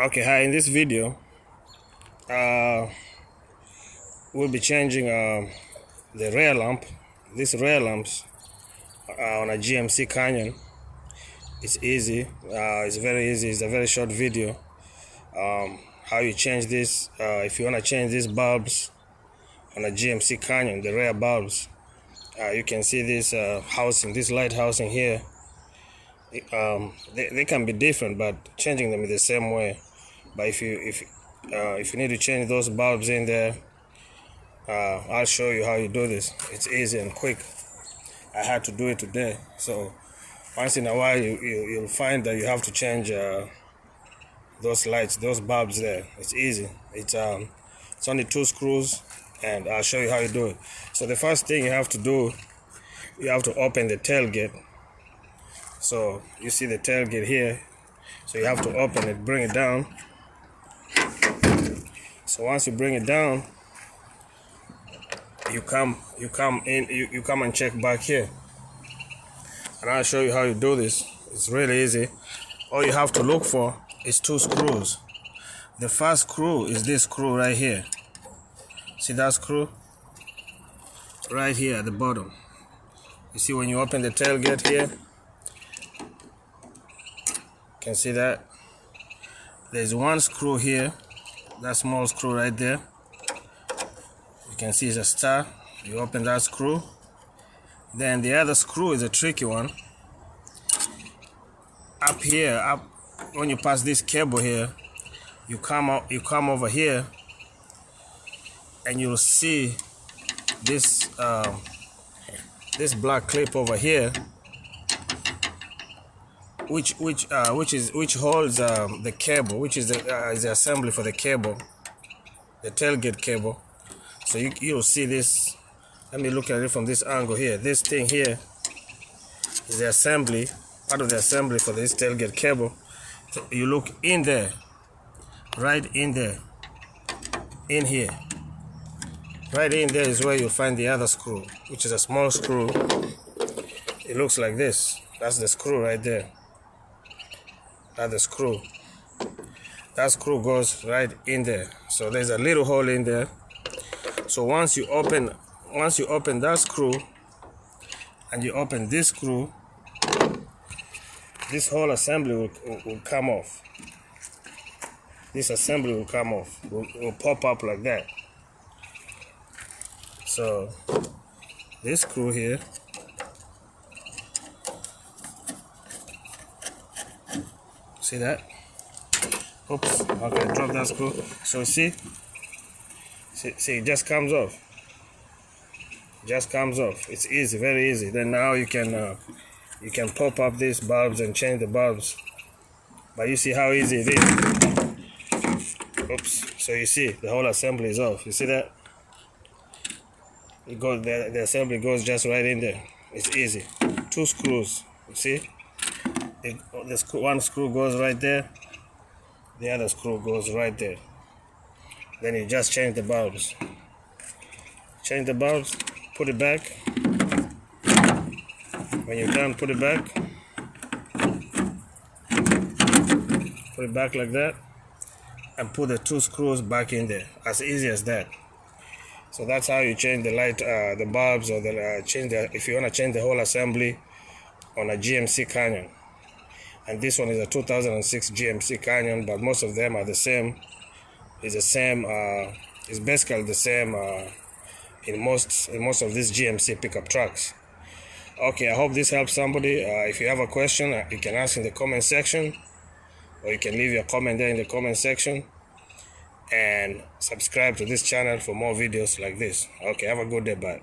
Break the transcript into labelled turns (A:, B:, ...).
A: Okay, hi. In this video, we'll be changing the rear lamp. These rear lamps on a GMC Canyon. It's easy. It's very easy. It's a very short video. How you change this? If you want to change these bulbs on a GMC Canyon, the rear bulbs, you can see this housing, this light housing here. They can be different, but changing them is the same way. But if you need to change those bulbs in there, I'll show you how you do this. It's easy and quick. I had to do it today. So once in a while you'll find that you have to change those lights, those bulbs there. It's easy. It's only 2 screws, and I'll show you how you do it. So the first thing you have to do, you have to open the tailgate. So you see the tailgate here. So you have to open it, bring it down. So once you bring it down, you come and check back here, and I'll show you how you do this. It's really easy. All you have to look for is 2 screws. The first screw is this screw right here. See that screw right here at the bottom? You see when you open the tailgate here, you can see that there's 1 screw here, that small screw right there. You can see it's a star. You open that screw. Then the other screw is a tricky one. Up here, when you pass this cable here, you come over here, and you'll see this this black clip over here, which holds the cable, which is the assembly for the cable, the tailgate cable. So you'll see this. Let me look at it from this angle here. This thing here is the assembly, part of the assembly for this tailgate cable. So you look in there, right in there, in here. Right in there is where you'll find the other screw, which is a small screw. It looks like this. That's the screw right there. That's the screw. That screw goes right in there. So there's a little hole in there. So once you open that screw and you open this screw, this whole assembly will come off. This assembly will come off. Will pop up like that. So this screw here, see that? Oops, okay, drop that screw. So see, it just comes off. Just comes off. It's easy, very easy. Then now you can pop up these bulbs and change the bulbs. But you see how easy it is. Oops. So you see the whole assembly is off. You see that? It goes. The assembly goes just right in there. It's easy. 2 screws. You see? One screw goes right there. The other screw goes right there. Then you just change the bulbs. Change the bulbs. Put it back. When you're done, put it back. Put it back like that, and put the 2 screws back in there. As easy as that. So that's how you change the light, the bulbs, or if you want to change the whole assembly on a GMC Canyon. And this one is a 2006 GMC Canyon, but most of them are the same. It's the same. It's basically the same in most of these GMC pickup trucks. Okay, I hope this helps somebody. If you have a question, you can ask in the comment section, or you can leave your comment there in the comment section, and subscribe to this channel for more videos like this. Okay, have a good day. Bye.